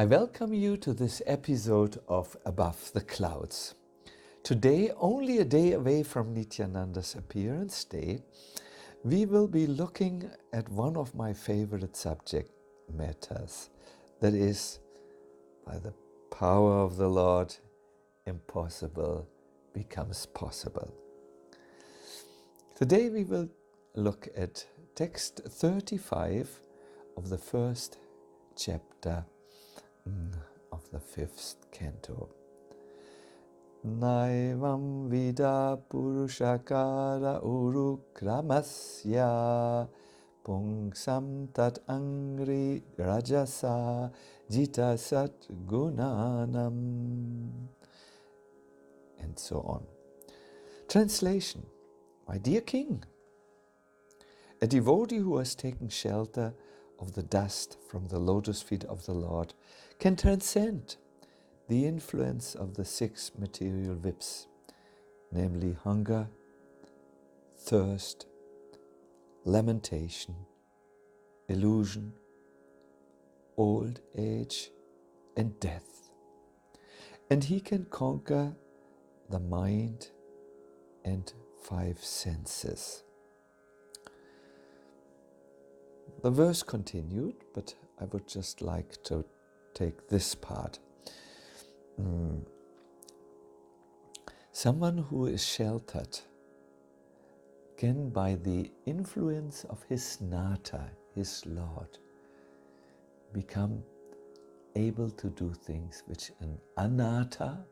I welcome you to this episode of Above the Clouds. Today, only a day away from Nityananda's appearance day, we will be looking at one of my favorite subject matters, that is, by the power of the Lord, impossible becomes possible. Today we will look at text 35 of the first chapter of the fifth canto. Naivaṁ-vidhaḥ puruṣa-kāra urukramasya puṁsāṁ tad-aṅghri-rajasā jita-ṣaḍ-guṇānām, and so on. Translation: My dear king, a devotee who has taken shelter of the dust from the lotus feet of the Lord can transcend the influence of the six material whips, namely hunger, thirst, lamentation, illusion, old age, and death. And he can conquer the mind and five senses. The verse continued, but I would just like to take this part. Someone who is sheltered can, by the influence of his nata, his Lord, become able to do things which an anata,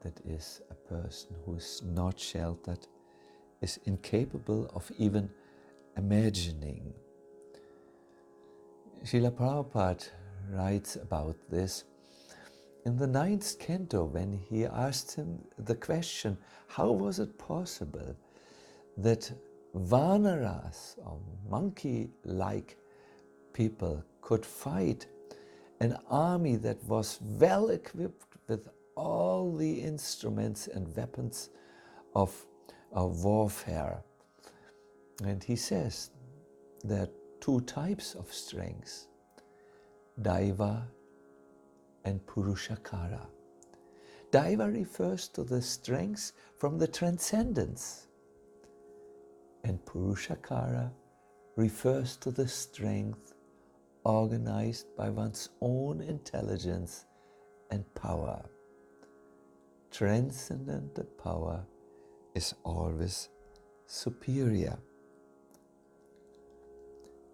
that is a person who is not sheltered, is incapable of even imagining. Srila Prabhupada writes about this in the 9th canto when he asked him the question, how was it possible that vanaras, or monkey-like people, could fight an army that was well equipped with all the instruments and weapons of warfare. And he says there are two types of strengths, daiva and puruṣa-kāra. Daiva refers to the strengths from the transcendence, and puruṣa-kāra refers to the strength organized by one's own intelligence and power. Transcendental power is always superior.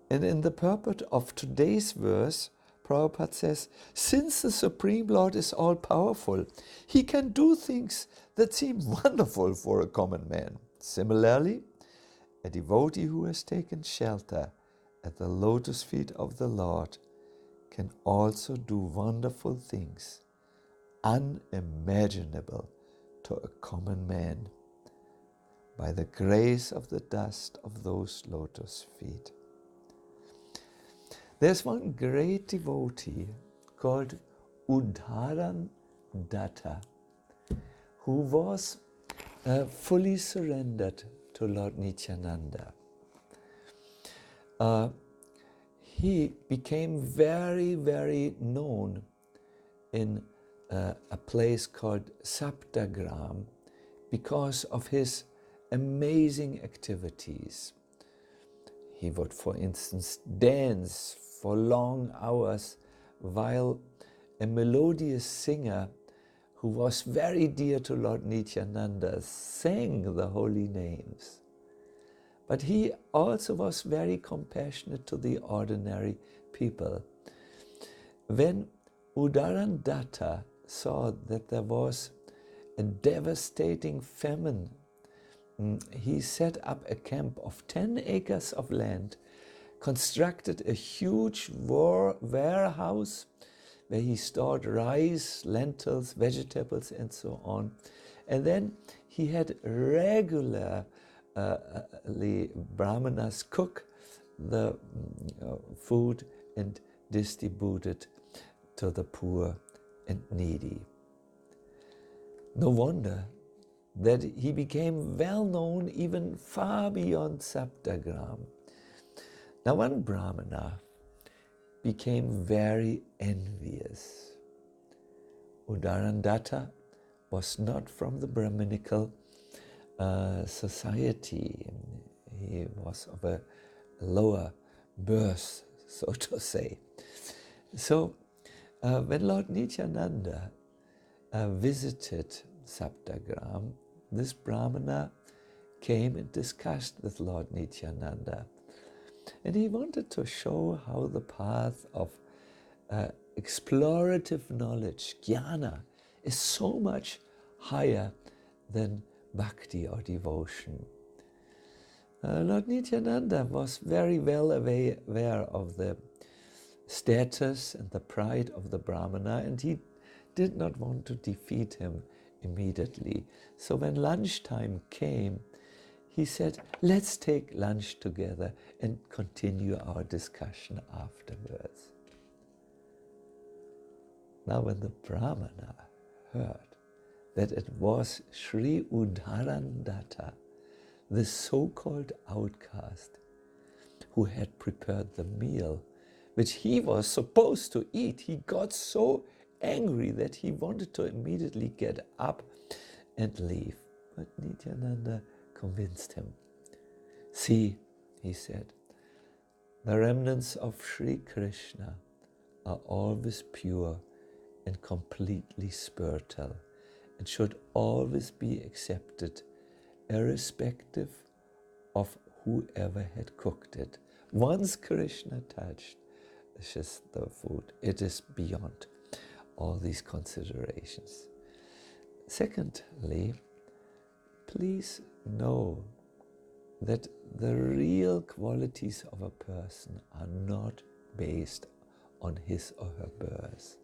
And in the purport of today's verse, Prabhupada says, since the Supreme Lord is all-powerful, he can do things that seem wonderful for a common man. Similarly, a devotee who has taken shelter at the lotus feet of the Lord can also do wonderful things, unimaginable to a common man, by the grace of the dust of those lotus feet. There's one great devotee called Uddhāran-datta who was fully surrendered to Lord Nityananda. He became very, very known in a place called Saptagram because of his amazing activities. He would, for instance, dance for long hours while a melodious singer who was very dear to Lord Nityananda sang the holy names. But he also was very compassionate to the ordinary people. When Uddhāran-datta saw that there was a devastating famine, he set up a camp of 10 acres of land, constructed a huge warehouse where he stored rice, lentils, vegetables, and so on. And then he had regularly brahmanas cook the food and distribute it to the poor and needy. No wonder that he became well known even far beyond Saptagram. Now one brahmana became very envious. Udarandata was not from the Brahminical society. He was of a lower birth, so to say. So when Lord Nityananda visited Saptagram, this Brahmana came and discussed with Lord Nityananda. And he wanted to show how the path of explorative knowledge, jnana, is so much higher than bhakti or devotion. Lord Nityananda was very well aware of the status and the pride of the Brahmana, and he did not want to defeat him immediately. So when lunchtime came, he said, let's take lunch together and continue our discussion afterwards. Now when the Brahmana heard that it was Sri Udarandata, the so-called outcast, who had prepared the meal which he was supposed to eat, he got so angry that he wanted to immediately get up and leave. But Nityananda convinced him. See, he said, the remnants of Sri Krishna are always pure and completely spiritual and should always be accepted, irrespective of whoever had cooked it. Once Krishna touched the food, it is beyond all these considerations. Secondly, please know that the real qualities of a person are not based on his or her birth.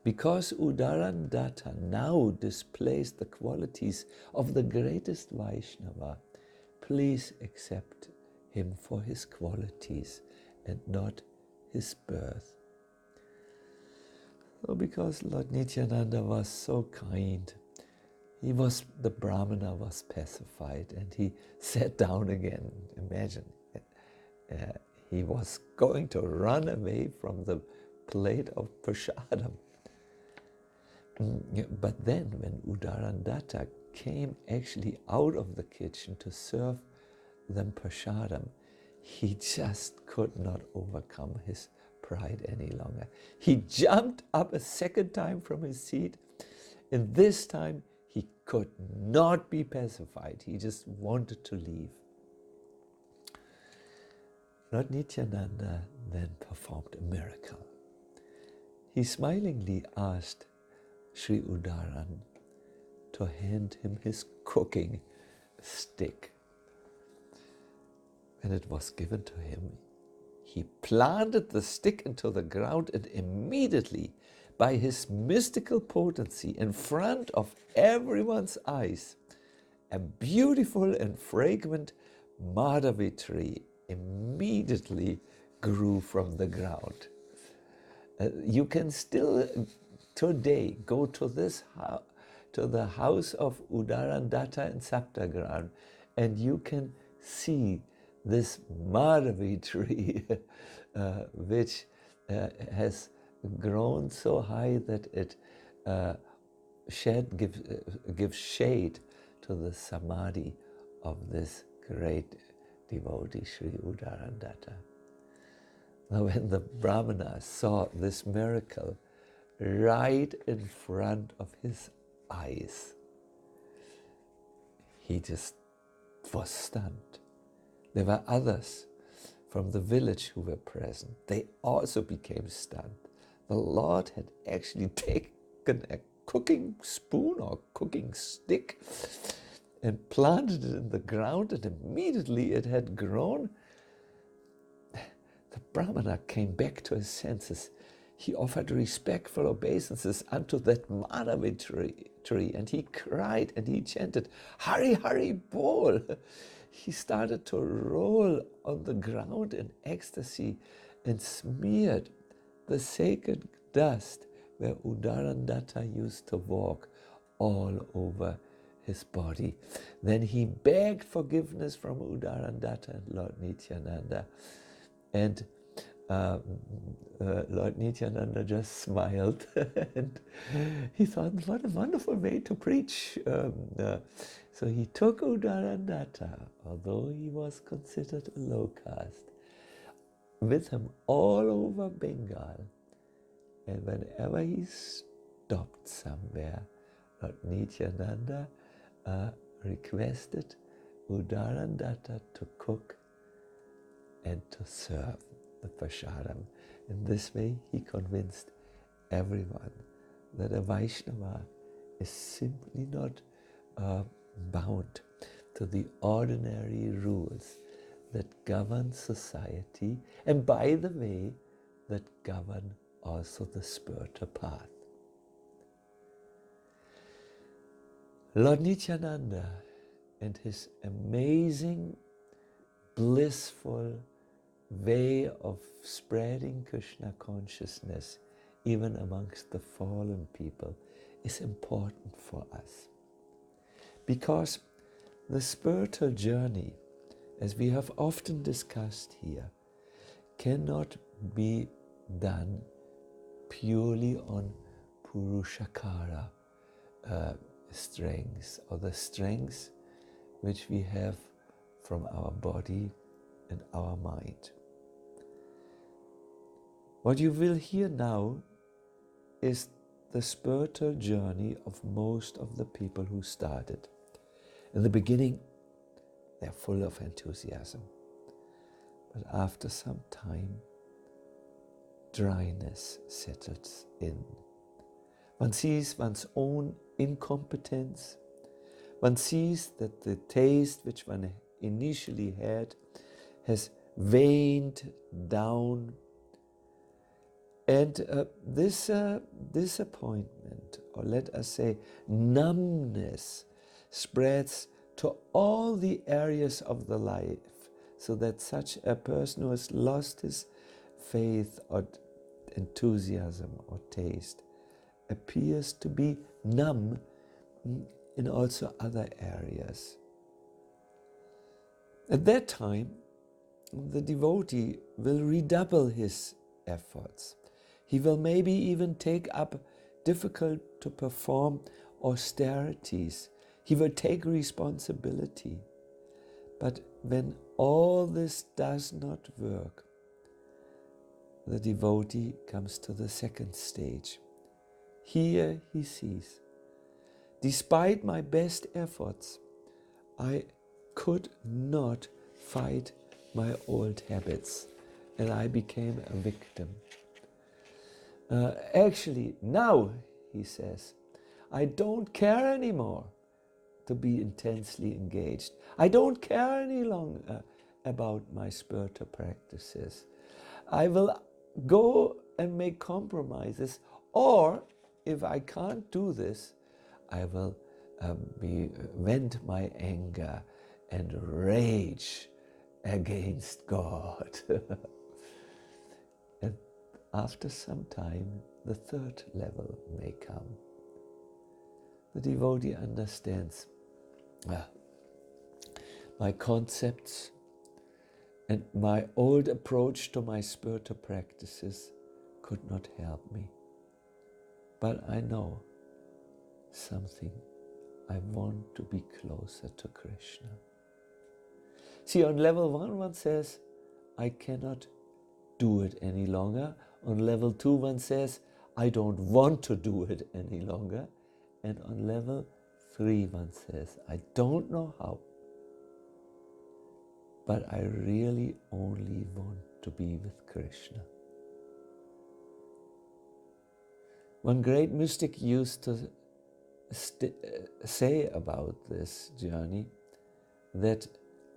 Because Udarandata now displays the qualities of the greatest Vaishnava, please accept him for his qualities and not his birth. So because Lord Nityananda was so kind, the Brahmana was pacified and he sat down again. Imagine, he was going to run away from the plate of prasadam. But then when Udarandata came actually out of the kitchen to serve them prasadam, he just could not overcome his pride any longer. He jumped up a second time from his seat, and this time he could not be pacified. He just wanted to leave. Lord Nityananda then performed a miracle. He smilingly asked Sri Udaran to hand him his cooking stick. When it was given to him, he planted the stick into the ground, and immediately, by his mystical potency, in front of everyone's eyes, a beautiful and fragrant Madhavi tree immediately grew from the ground. You can still today go to the house of Udarandata in Saptagram, and you can see this Madhavi tree, which has grown so high that it gives shade to the samadhi of this great devotee, Sri Udarandata. Now when the Brahmana saw this miracle right in front of his eyes, he just was stunned. There were others from the village who were present. They also became stunned. The Lord had actually taken a cooking spoon or cooking stick and planted it in the ground, and immediately it had grown. The Brahmana came back to his senses. He offered respectful obeisances unto that Madhavi tree, and he cried and he chanted, "Hari Hari Bol!" He started to roll on the ground in ecstasy and smeared the sacred dust where Udarandata used to walk all over his body. Then he begged forgiveness from Udarandata and Lord Nityananda. And Lord Nityananda just smiled and he thought, what a wonderful way to preach. So he took Udarandata, although he was considered a low caste, with him all over Bengal. And whenever he stopped somewhere, Lord Nityananda requested Udarandata to cook and to serve the prasadam. In this way, he convinced everyone that a Vaishnava is simply not bound to the ordinary rules that govern society, and by the way, that govern also the spiritual path. Lord Nityananda and his amazing, blissful way of spreading Krishna consciousness even amongst the fallen people is important for us. Because the spiritual journey, as we have often discussed here, cannot be done purely on puruṣa-kāra strengths, or the strengths which we have from our body and our mind. What you will hear now is the spiritual journey of most of the people who started. In the beginning, they're full of enthusiasm. But after some time, dryness settles in. One sees one's own incompetence. One sees that the taste which one initially had has waned down. And this disappointment, or let us say numbness, spreads to all the areas of the life, so that such a person who has lost his faith or enthusiasm or taste appears to be numb in also other areas. At that time, the devotee will redouble his efforts. He will maybe even take up difficult to perform austerities. He will take responsibility. But when all this does not work, the devotee comes to the second stage. Here he sees, despite my best efforts, I could not fight my old habits, and I became a victim. Actually, now, he says, I don't care anymore to be intensely engaged. I don't care any longer about my spiritual practices. I will go and make compromises, or if I can't do this, I will vent my anger and rage against God. And after some time, the third level may come. The devotee understands, my concepts and my old approach to my spiritual practices could not help me. But I know something. I want to be closer to Krishna. See, on level 1, one says, I cannot do it any longer. On level 2, one says, I don't want to do it any longer. And on level 3, one says, I don't know how, but I really only want to be with Krishna. One great mystic used to say about this journey that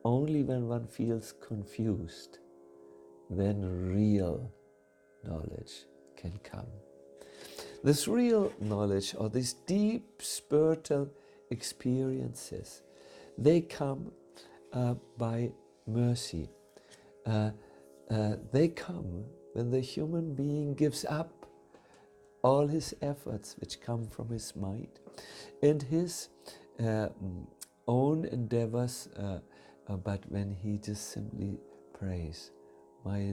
only when one feels confused, then real knowledge can come. This real knowledge, or these deep spiritual experiences, they come by mercy. They come when the human being gives up all his efforts which come from his mind and his own endeavors, but when he just simply prays, my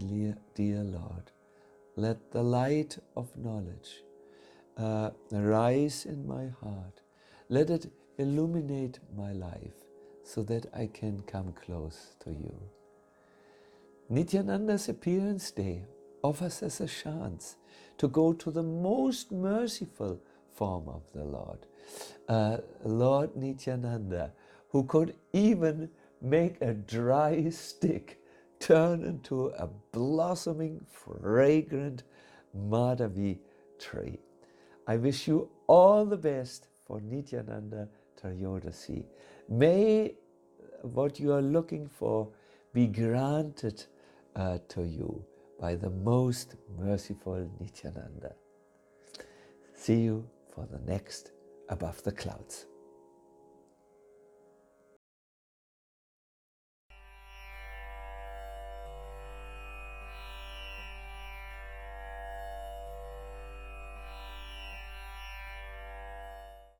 dear Lord, let the light of knowledge rise in my heart. Let it illuminate my life so that I can come close to you. Nityananda's appearance day offers us a chance to go to the most merciful form of the Lord. Lord Nityananda, who could even make a dry stick turn into a blossoming, fragrant Madhavi tree. I wish you all the best for Nityananda Trayodasi. May what you are looking for be granted to you by the most merciful Nityananda. See you for the next Above the Clouds.